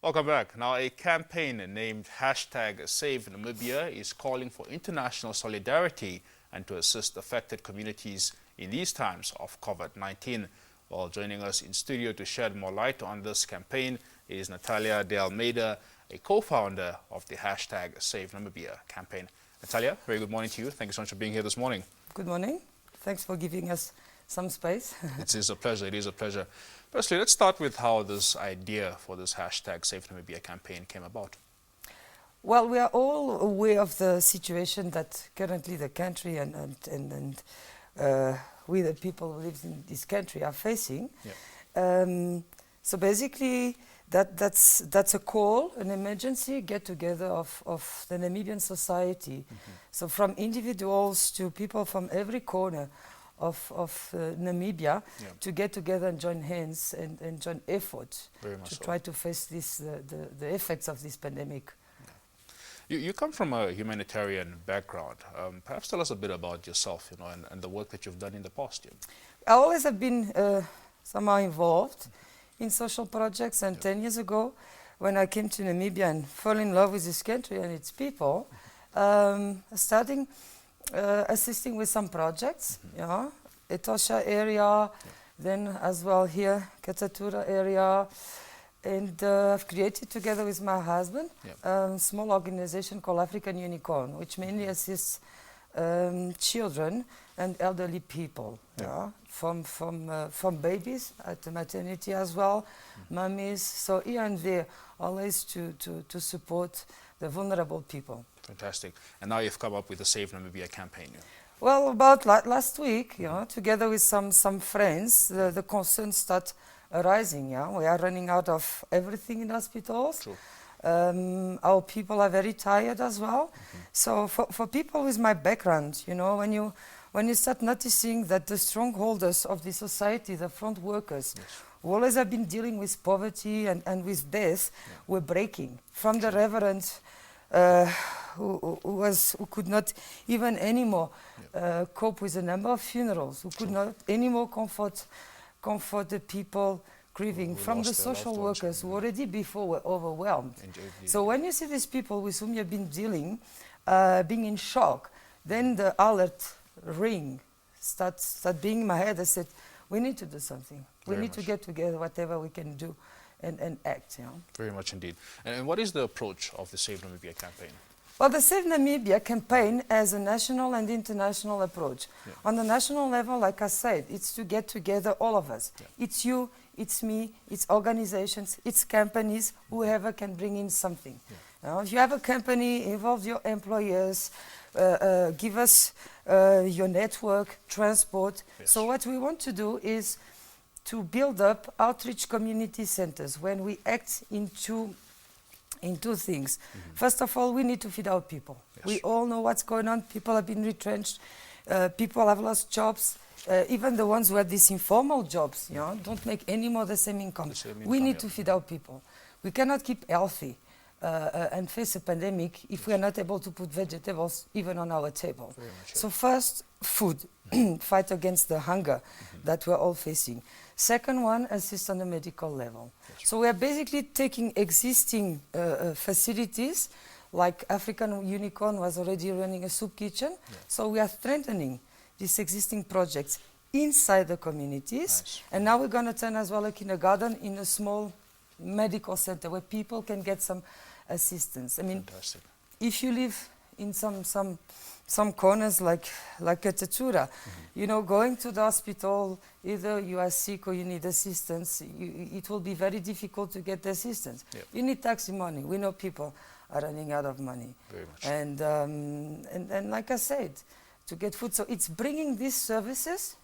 Welcome back. Now, a campaign named #Save Namibia is calling for international solidarity and to assist affected communities in these times of COVID-19. Well, joining us in studio to shed more light on this campaign is Natalia de Almeida, a co-founder of the #Save Namibia campaign. Natalia, very good morning to you. Thank you so much for being here this morning. Good morning. Thanks for giving us some space. It is a pleasure. It is a pleasure. Firstly, let's start with how this idea for this #Save Namibia campaign came about. Well, we are all aware of the situation that currently the country and we, the people who live in this country, are facing. Yeah. So basically, that's a call, an emergency get-together of the Namibian society. So from individuals to people from every corner of Namibia, to get together and join hands and join efforts to try to face the effects of this pandemic. You come from a humanitarian background. Perhaps tell us a bit about yourself, and the work that you've done in the past year. I always have been somehow involved in social projects, and 10 years ago, when I came to Namibia and fell in love with this country and its people, starting assisting with some projects, Etosha area, then as well here, Katatura area, and I've created together with my husband a small organization called African Unicorn, which mainly assists children and elderly people, from babies at the maternity as well, mummies, so here and there, always to support the vulnerable people. Fantastic. And now you've come up with the Save Namibia campaign. Well, about last week, together with some friends, the concerns start arising. We are running out of everything in hospitals. True. Our people are very tired as well. So for people with my background, when you start noticing that the strongholders of the society, the front workers, who always have been dealing with poverty and with death, were breaking. From the reverend who could not even anymore cope with the number of funerals, who could not anymore comfort the people grieving, from the social workers who already before were overwhelmed. So when you see these people with whom you've been dealing being in shock, then the alert ring starts being in my head. I said, we need to do something. We need to get together, whatever we can do, and act. Very much indeed. And what is the approach of the Save Namibia campaign? Well, the Save Namibia campaign has a national and international approach. On the national level, like I said, it's to get together all of us. It's you, it's me, it's organizations, it's companies, whoever can bring in something. If you have a company, involve your employers, give us your network, transport. So what we want to do is to build up outreach community centers when we act in two things. First of all, we need to feed our people. We all know what's going on. People have been retrenched. People have lost jobs. Even the ones who have these informal jobs, don't make any more the same income. We need to feed our people. We cannot keep healthy and face a pandemic if we are not able to put vegetables even on our table. So first, food, fight against the hunger that we're all facing. Second one, assist on the medical level. So we are basically taking existing facilities, like African Unicorn was already running a soup kitchen. So we are strengthening these existing projects inside the communities. And now we're going to turn as well a kindergarten in a small medical center where people can get some assistance. I mean, if you live in some corners like Katatura, going to the hospital, either you are sick or you need assistance, it will be very difficult to get the assistance. You need taxi money. We know people are running out of money. Very much. And like I said, to get food. So it's bringing these services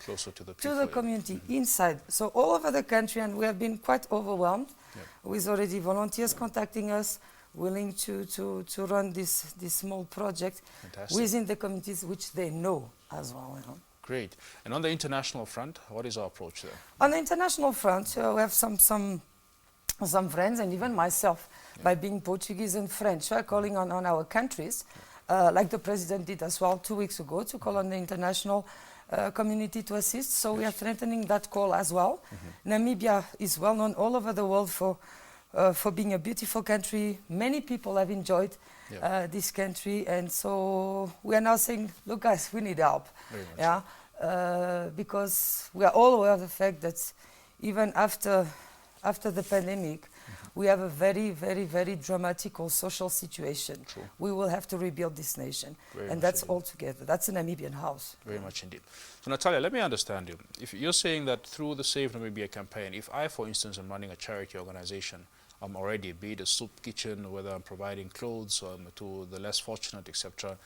closer to the people, to the community, inside. So all over the country, and we have been quite overwhelmed with already volunteers contacting us, willing to run this small project within the communities which they know as well. Great. And on the international front, what is our approach there? On the international front, we have some friends, and even myself, by being Portuguese and French, calling on our countries, like the president did as well 2 weeks ago, to call on the international community to assist. So we are strengthening that call as well. Namibia is well known all over the world for for being a beautiful country. Many people have enjoyed this country, and so we are now saying, look guys, we need help. Very much. Yeah, because we are all aware of the fact that even after the pandemic, we have a very, very, very dramatical social situation. True. We will have to rebuild this nation. Very and much that's indeed. all together. That's a Namibian house. Very much indeed. So Natalia, let me understand you. If you're saying that through the Save Namibia campaign, if I, for instance, am running a charity organization, I'm already, be it a soup kitchen, whether I'm providing clothes to the less fortunate, etc.,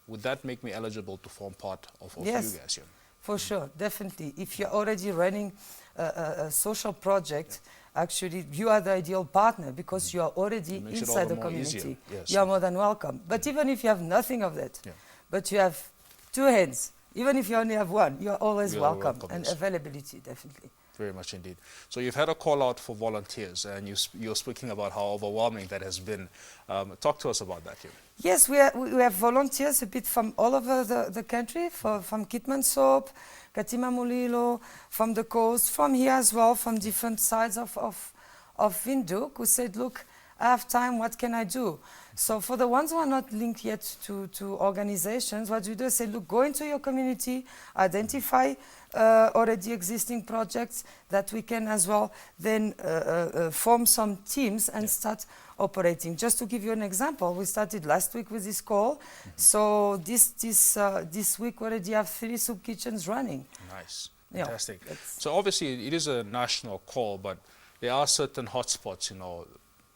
would that make me eligible to form part of Yes. you guys here? For sure, definitely. If you're already running a social project, actually you are the ideal partner because you are already inside the community. Yes. You are more than welcome. But even if you have nothing of that, but you have two hands, even if you only have one, you are always welcome. And availability, definitely. Very much indeed. So you've had a call out for volunteers, and you're speaking about how overwhelming that has been. Talk to us about that here. Yes, we have volunteers a bit from all over the country, from Kitmansop, Katima Mulilo, from the coast, from here as well, from different sides of Windhoek, who said, look, I have time, what can I do? So for the ones who are not linked yet to organizations, what we do is say, look, go into your community, identify already existing projects that we can as well then form some teams and start operating. Just to give you an example, we started last week with this call. So this week we already have 3 soup kitchens running. Nice. Fantastic. Yeah, so obviously it is a national call, but there are certain hotspots,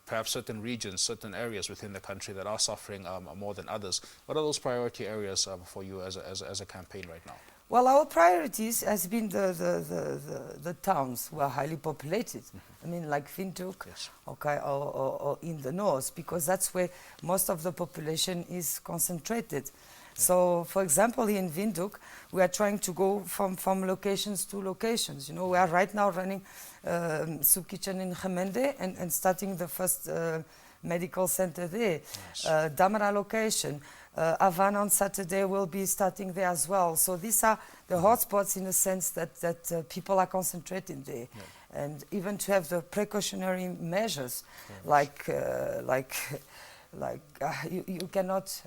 perhaps certain regions, certain areas within the country that are suffering more than others. What are those priority areas for you as a campaign right now? Well, our priorities has been the towns who are highly populated. I mean, like Windhoek, okay, or in the north, because that's where most of the population is concentrated. So, for example, here in Windhoek, we are trying to go from locations to locations. We are right now running soup kitchen in Gemende and starting the first medical center there. Nice. Damara location. Havana on Saturday will be starting there as well. So these are the hotspots in the sense that people are concentrating there. Yeah. And even to have the precautionary measures, you cannot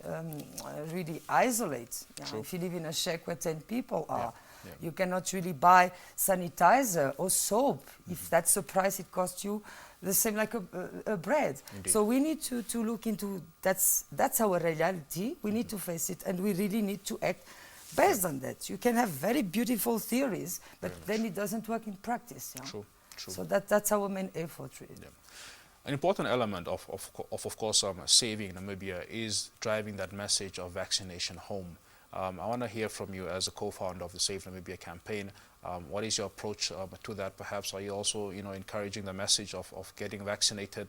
really isolate. If you live in a shack where 10 people are, you cannot really buy sanitizer or soap. If that's the price it costs you, the same like a bread. Indeed. So we need to look into, that's our reality. We need to face it, and we really need to act based on that. You can have very beautiful theories, but then it doesn't work in practice. True. So that's our main effort, really. Yeah. An important element of course, Saving Namibia is driving that message of vaccination home. I want to hear from you as a co-founder of the Save Namibia campaign. What is your approach to that? Perhaps are you also, encouraging the message of getting vaccinated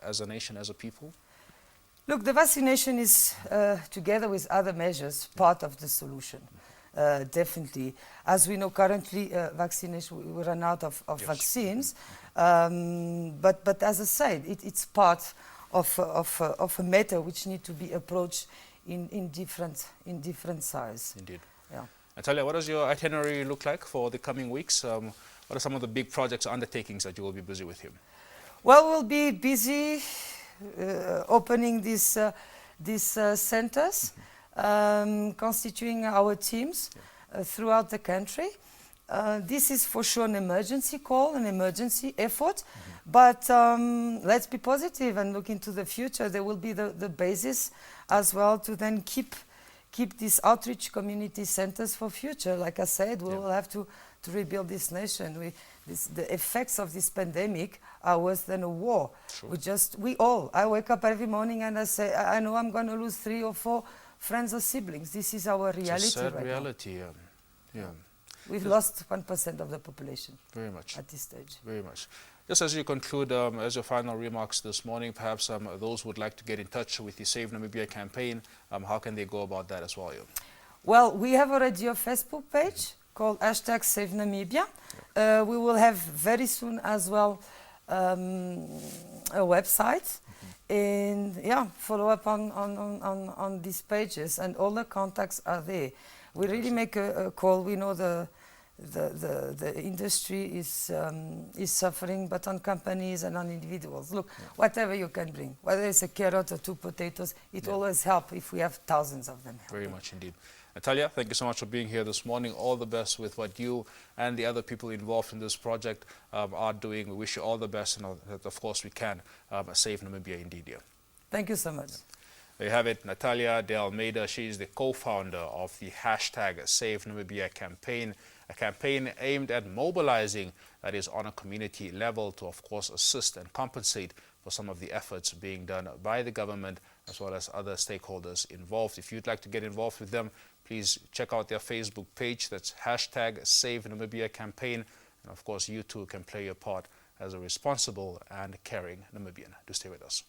as a nation, as a people? Look, the vaccination is, together with other measures, part of the solution. Definitely. As we know, currently, vaccination, we run out of vaccines. But as I said, it's part of a matter which need to be approached in different size. Indeed. Yeah. Natalia, what does your itinerary look like for the coming weeks? What are some of the big projects, undertakings that you will be busy with here? Well, we'll be busy opening these centers, constituting our teams throughout the country. This is for sure an emergency call, an emergency effort, but let's be positive and look into the future. There will be the basis as well to then keep these outreach community centers for future. Like I said, we will have to rebuild this nation. The effects of this pandemic are worse than a war. Sure. I wake up every morning and I say, I know I'm going to lose 3 or 4 friends or siblings. This is our reality it's a sad right reality, now. Yeah. We've lost 1% of the population. Very much. At this stage. Very much. Just as you conclude, as your final remarks this morning, perhaps those who would like to get in touch with the Save Namibia campaign, how can they go about that as well? Well, we have already a Facebook page called #Save Namibia. We will have very soon as well a website. And follow up on these pages, and all the contacts are there. We really make a call. We know the the industry is suffering, but on companies and on individuals. Look, whatever you can bring, whether it's a carrot or 2 potatoes, it always helps if we have thousands of them. Very much indeed. Natalia, thank you so much for being here this morning. All the best with what you and the other people involved in this project are doing. We wish you all the best, and that, of course, we can save Namibia indeed here. Thank you so much. There you have it, Natalia de Almeida. She is the co-founder of the hashtag Save Namibia campaign, a campaign aimed at mobilizing, that is, on a community level to, of course, assist and compensate for some of the efforts being done by the government as well as other stakeholders involved. If you'd like to get involved with them, please check out their Facebook page. That's hashtag Save Namibia campaign. And of course, you too can play your part as a responsible and caring Namibian. Do stay with us.